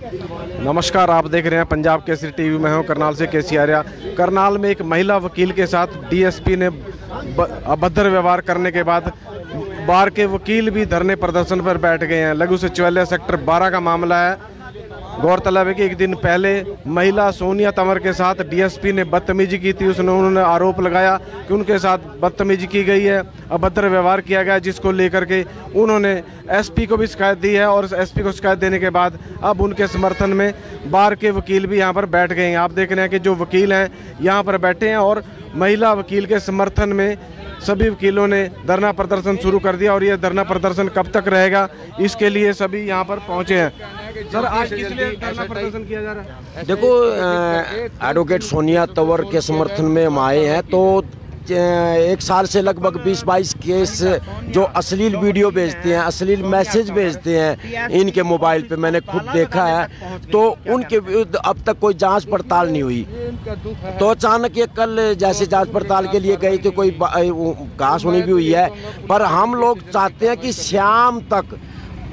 नमस्कार, आप देख रहे हैं पंजाब केसरी टीवी। मैं हूं करनाल से केसी आर्या। करनाल में एक महिला वकील के साथ डीएसपी ने अभद्र व्यवहार करने के बाद बार के वकील भी धरने प्रदर्शन पर बैठ गए हैं। लघु सचिवालय सेक्टर 12 का मामला है। गौरतलब है कि एक दिन पहले महिला सोनिया तंवर के साथ डीएसपी ने बदतमीजी की थी। उन्होंने आरोप लगाया कि उनके साथ बदतमीजी की गई है, अभद्र व्यवहार किया गया, जिसको लेकर के उन्होंने एसपी को भी शिकायत दी है। और एसपी को शिकायत देने के बाद अब उनके समर्थन में बार के वकील भी यहाँ पर बैठ गए हैं। आप देख रहे हैं कि जो वकील हैं यहाँ पर बैठे हैं और महिला वकील के समर्थन में सभी वकीलों ने धरना प्रदर्शन शुरू कर दिया। और ये धरना प्रदर्शन कब तक रहेगा, इसके लिए सभी यहाँ पर पहुँचे हैं। सर, आज किस लिए धरना प्रदर्शन किया जा रहा है? देखो, एडवोकेट सोनिया तंवर के समर्थन में हम आए हैं। तो एक साल से लगभग 20-22 केस जो अश्लील वीडियो भेजते हैं, अश्लील मैसेज भेजते हैं इनके मोबाइल पे, मैंने खुद देखा है। तो उनके विरुद्ध अब तक कोई जांच पड़ताल नहीं हुई। तो अचानक ये कल जैसे जांच पड़ताल के लिए गई तो कोई कहा सुनी भी हुई है। पर हम लोग चाहते हैं कि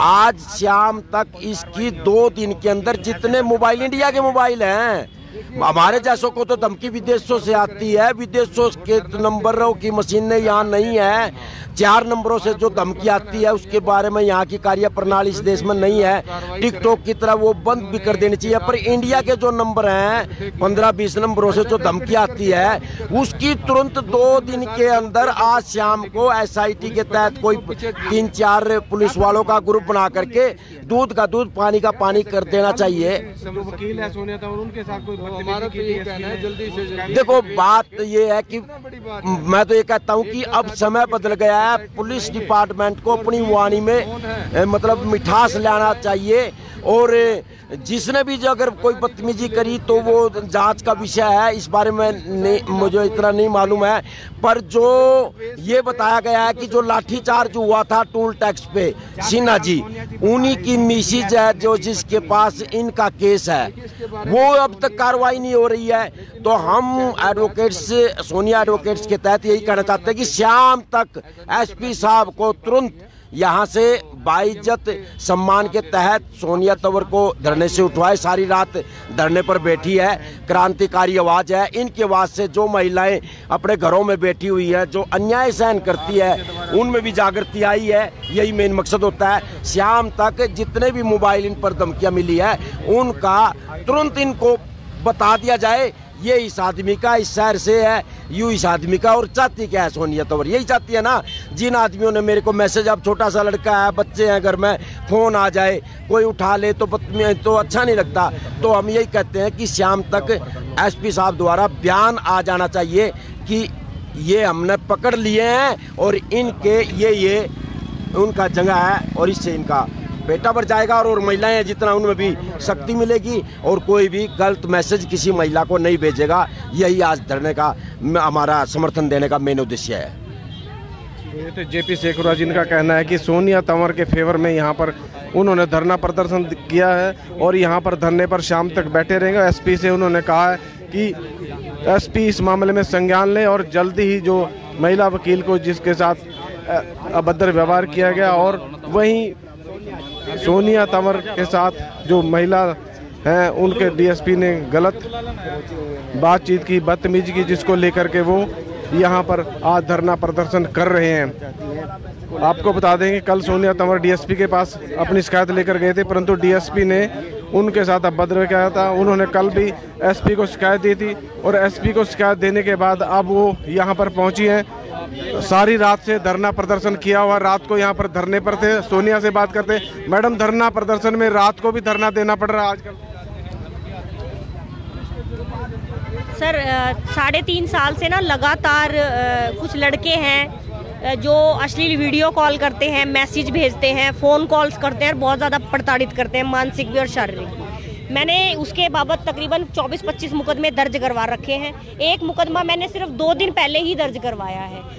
आज शाम तक इसकी 2 दिन के अंदर जितने मोबाइल, इंडिया के मोबाइल हैं, हमारे जैसों को तो धमकी विदेशों से आती है। विदेशों के नंबरों की मशीनें यहाँ नहीं है। 4 नंबरों से जो धमकी आती है उसके बारे में यहाँ की कार्य प्रणाली इस देश में नहीं है। टिकटॉक की तरह वो बंद भी कर देनी चाहिए। पर इंडिया के जो नंबर हैं 15-20 नंबरों से जो धमकी आती है उसकी तुरंत 2 दिन के अंदर आज शाम को एसआईटी के तहत कोई 3-4 पुलिस वालों का ग्रुप बना करके दूध का दूध, पानी का पानी कर देना चाहिए। वकील है सोनिया तंवर, उनके साथ कोई देखो, बात ये है कि मैं तो ये कहता हूँ कि अब समय बदल गया है। पुलिस डिपार्टमेंट को अपनी वाणी में मतलब मिठास लाना चाहिए। और जिसने भी अगर कोई बदतमीजी करी तो वो जांच का विषय है। इस बारे में मुझे इतना नहीं मालूम है। पर जो ये बताया गया है कि जो लाठीचार्ज हुआ था टूल टैक्स पे, सिन्हा जी उन्हीं की मिसेज है जो जिसके पास इनका केस है, वो अब तक कार्रवाई नहीं हो रही है। तो हम एडवोकेट्स, सोनिया एडवोकेट्स के तहत यही कहना चाहते हैं कि शाम तक एसपी साहब को तुरंत यहाँ से बाइज्जत सम्मान के तहत सोनिया तंवर को धरने से उठवाए। सारी रात धरने पर बैठी है, क्रांतिकारी आवाज है। इनकी आवाज से जो महिलाएं अपने घरों में बैठी हुई है, जो अन्याय सहन करती है, उनमें भी जागृति आई है। यही मेन मकसद होता है। शाम तक जितने भी मोबाइल इन पर धमकियां मिली है उनका तुरंत इनको बता दिया जाए। ये इस आदमी का, इस शहर से है, यूं इस आदमी का। और चाहती क्या है सोनिया तंवर? यही चाहती है ना। जिन आदमियों ने मेरे को मैसेज, अब छोटा सा लड़का है, बच्चे हैं घर में, फोन आ जाए, कोई उठा ले तो अच्छा नहीं लगता। तो हम यही कहते हैं कि शाम तक एसपी साहब द्वारा बयान आ जाना चाहिए कि ये हमने पकड़ लिए हैं और इनके ये उनका जगह है और इससे इनका बेटा बढ़ जाएगा। और महिलाएं जितना, उनमें भी शक्ति मिलेगी और कोई भी गलत मैसेज किसी महिला को नहीं भेजेगा। यही आज धरने का हमारा समर्थन देने का मेन उद्देश्य है। ये तो जेपी शेखुरा जिनका कहना है कि सोनिया तंवर के फेवर में यहाँ पर उन्होंने धरना प्रदर्शन किया है और यहाँ पर धरने पर शाम तक बैठे रहेंगे। एसपी से उन्होंने कहा है कि एसपी इस मामले में संज्ञान ले और जल्दी ही जो महिला वकील को जिसके साथ अभद्र व्यवहार किया गया, और वहीं सोनिया तंवर के साथ जो महिला हैं उनके डीएसपी ने गलत बातचीत की, बदतमीजी की, जिसको लेकर के वो यहाँ पर आज धरना प्रदर्शन कर रहे हैं। आपको बता दें कि कल सोनिया तंवर डीएसपी के पास अपनी शिकायत लेकर गए थे, परंतु डीएसपी ने उनके साथ अभद्र किया था। उन्होंने कल भी एसपी को शिकायत दी थी और एसपी को शिकायत देने के बाद अब वो यहाँ पर पहुँची हैं। सारी रात से धरना प्रदर्शन किया हुआ, रात को यहाँ पर धरने पर थे। सोनिया से बात करते। मैडम, धरना प्रदर्शन में रात को भी धरना देना पड़ रहा है आजकल? सर, 3.5 साल से ना लगातार कुछ लड़के हैं जो अश्लील वीडियो कॉल करते हैं, मैसेज भेजते हैं, फ़ोन कॉल्स करते हैं और बहुत ज़्यादा प्रताड़ित करते हैं, मानसिक भी और शारीरिक भी। मैंने उसके बाबत तकरीबन 24-25 मुकदमे दर्ज करवा रखे हैं। एक मुकदमा मैंने सिर्फ 2 दिन पहले ही दर्ज करवाया है।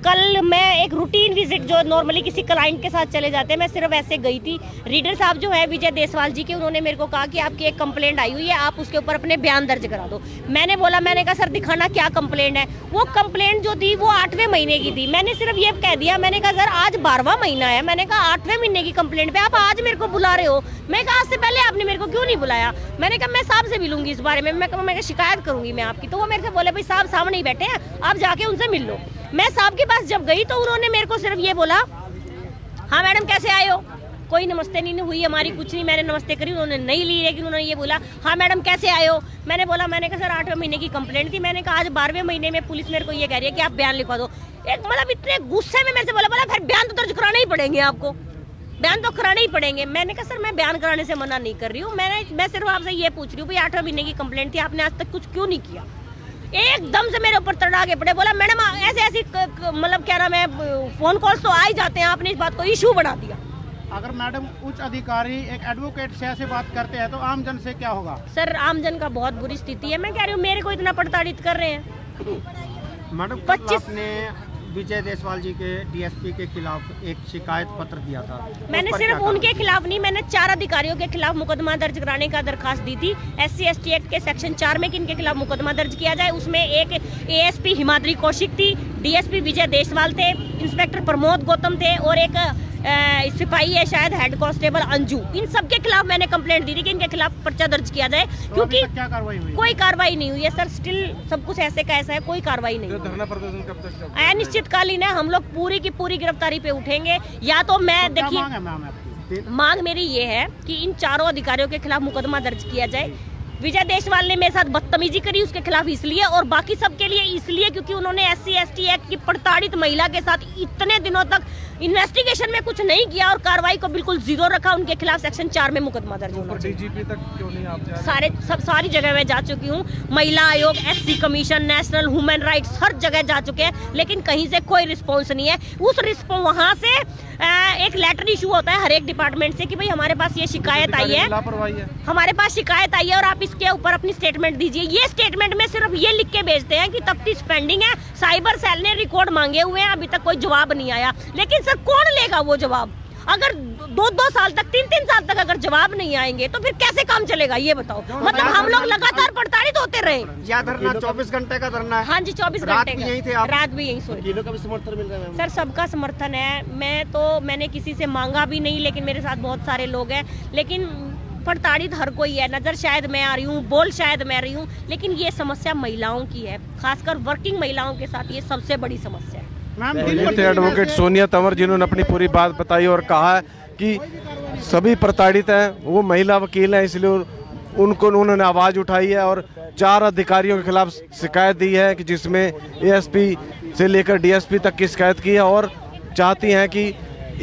कल मैं एक रूटीन विजिट जो नॉर्मली किसी क्लाइंट के साथ चले जाते हैं, मैं सिर्फ ऐसे गई थी। रीडर साहब जो है विजय देसवाल जी के, उन्होंने मेरे को कहा कि आपकी एक कंप्लेंट आई हुई है, आप उसके ऊपर अपने बयान दर्ज करा दो। मैंने कहा सर दिखाना क्या कंप्लेंट है। वो कंप्लेंट जो थी वो 8वें महीने की थी। मैंने सिर्फ ये कह दिया, मैंने कहा सर आज 12वां महीना है, मैंने कहा 8वें महीने की कंप्लेंट पे आप आज मेरे को बुला रहे हो। मैं कहा आज से पहले आपने मेरे को क्यों नहीं बुलाया। मैंने कहा मैं साहब से मिलूंगी इस बारे में, मैं शिकायत करूंगी मैं आपकी। तो वो मेरे से बोले भाई साहब सामने ही बैठे हैं, आप जाके उनसे मिल लो। मैं साहब के पास जब गई तो उन्होंने मेरे को सिर्फ ये बोला, हाँ मैडम कैसे आए हो। कोई नमस्ते नहीं हुई हमारी, कुछ नहीं। मैंने नमस्ते करी, उन्होंने नहीं ली, लेकिन उन्होंने ये बोला हाँ मैडम कैसे आए हो। मैंने कहा सर 8वें महीने की कंप्लेंट थी। मैंने कहा आज 12वें महीने में पुलिस मेरे को ये कह रही है कि आप बयान लिखवा दो। एक मतलब इतने गुस्से में मेरे से बोला फिर बयान तो दर्ज कराने ही पड़ेंगे आपको, बयान तो कराने ही पड़ेंगे। मैंने कहा सर मैं बयान कराने से मना नहीं कर रही हूँ, मैं सिर्फ आपसे ये पूछ रही हूँ भाई 8वें महीने की कंप्लेंट थी, आपने आज तक कुछ क्यों नहीं किया। एकदम से मेरे ऊपर तड़ा के पड़े, बोला मैडम ऐसी मतलब क्या नाम है, फोन कॉल्स तो आ ही जाते हैं, आपने इस बात को इशू बना दिया। अगर मैडम उच्च अधिकारी एक एडवोकेट से ऐसे बात करते हैं तो आम जन से क्या होगा। सर आम जन का बहुत बुरी स्थिति है। मैं कह रही हूँ मेरे को इतना प्रताड़ित कर रहे हैं। मैडम 25 ने विजय देसवाल जी के डीएसपी के खिलाफ एक शिकायत पत्र दिया था। मैंने सिर्फ उनके खिलाफ नहीं, मैंने 4 अधिकारियों के खिलाफ मुकदमा दर्ज कराने का दरखास्त दी थी। SC/ST एक्ट के सेक्शन 4 में किनके खिलाफ मुकदमा दर्ज किया जाए। उसमें एक ASP हिमाद्री कौशिक थी, DSP विजय देसवाल थे, इंस्पेक्टर प्रमोद गौतम थे और एक सिपाही है शायद हेड कांस्टेबल अंजू। इन सबके खिलाफ मैंने कंप्लेंट दी थी कि इनके खिलाफ पर्चा दर्ज किया जाए, क्योंकि क्या कार्रवाई हुई? कोई कार्रवाई नहीं हुई है सर। स्टिल सब कुछ ऐसे का ऐसा है, कोई कार्रवाई नहीं। धरना प्रदर्शन कब तक चलेगा? अनिश्चितकालीन है। हम लोग पूरी की पूरी गिरफ्तारी पे उठेंगे। या तो मैं देखिए मांग मेरी ये है कि इन 4 अधिकारियों के खिलाफ मुकदमा दर्ज किया जाए। विजय देसवाल ने मेरे साथ बदतमीजी करी, उसके खिलाफ इसलिए, और बाकी सबके लिए इसलिए क्योंकि उन्होंने SC/ST एक्ट की प्रताड़ित महिला के साथ इतने दिनों तक इन्वेस्टिगेशन में कुछ नहीं किया और कार्रवाई को बिल्कुल जीरो रखा। उनके खिलाफ सेक्शन 4 में मुकदमा दर्ज होना चाहिए। DGP तक क्यों नहीं आप जा रहे? सारी जगह मैं जा चुकी हूँ। महिला आयोग, SC commission, national human rights, हर जगह जा चुके हैं, लेकिन कहीं से कोई रिस्पॉन्स नहीं है। उस रिस्पॉन्स वहाँ से एक लेटर इशू होता है हर एक डिपार्टमेंट से कि भाई हमारे पास ये शिकायत आई है, हमारे पास शिकायत आई है और आप इसके ऊपर अपनी स्टेटमेंट दीजिए। ये स्टेटमेंट में सिर्फ ये लिख के भेजते हैं कि तफ्तीश पेंडिंग है, साइबर सेल ने रिकॉर्ड मांगे हुए हैं, अभी तक कोई जवाब नहीं आया। लेकिन सर कौन लेगा वो जवाब? अगर 2-2 साल तक, 3-3 साल तक अगर जवाब नहीं आएंगे तो फिर कैसे काम चलेगा ये बताओ। मतलब हम लोग लगातार प्रताड़ित होते रहे। या धरना 24 घंटे का धरना है? हाँ जी 24 घंटे का। यही थे आप? रात भी यही सोई। किलो का भी समर्थन मिल रहा है सर? सबका समर्थन है। मैंने किसी से मांगा भी नहीं, लेकिन मेरे साथ बहुत सारे लोग हैं। लेकिन प्रताड़ित हर कोई है। नजर शायद मैं आ रही हूँ, बोल शायद मैं रही हूँ, लेकिन ये समस्या महिलाओं की है, खासकर वर्किंग महिलाओं के साथ ये सबसे बड़ी समस्या है। ये थे एडवोकेट सोनिया तंवर, जिन्होंने अपनी पूरी बात बताई और कहा कि सभी प्रताड़ित हैं। वो महिला वकील हैं, इसलिए उन्होंने आवाज़ उठाई है और 4 अधिकारियों के खिलाफ शिकायत दी है कि जिसमें ASP से लेकर DSP तक की शिकायत की है और चाहती हैं कि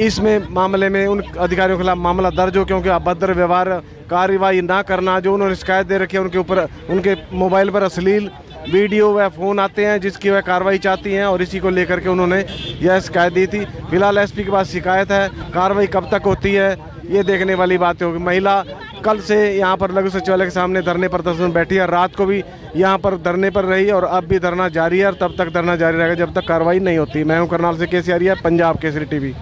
इसमें मामले में उन अधिकारियों के खिलाफ मामला दर्ज हो, क्योंकि अभद्र व्यवहार, कार्रवाई ना करना, जो उन्होंने शिकायत दे रखी है उनके ऊपर, उनके मोबाइल पर अश्लील वीडियो व फ़ोन आते हैं जिसकी वह कार्रवाई चाहती हैं और इसी को लेकर के उन्होंने यह शिकायत दी थी। फिलहाल SP के पास शिकायत है, कार्रवाई कब तक होती है ये देखने वाली बात होगी। महिला कल से यहाँ पर लघु सचिवालय के सामने धरने प्रदर्शन बैठी है, रात को भी यहाँ पर धरने पर रही और अब भी धरना जारी है और तब तक धरना जारी रहेगा जब तक कार्रवाई नहीं होती। मैं हूँ करनाल से KC आर्या, पंजाब केसरी TV।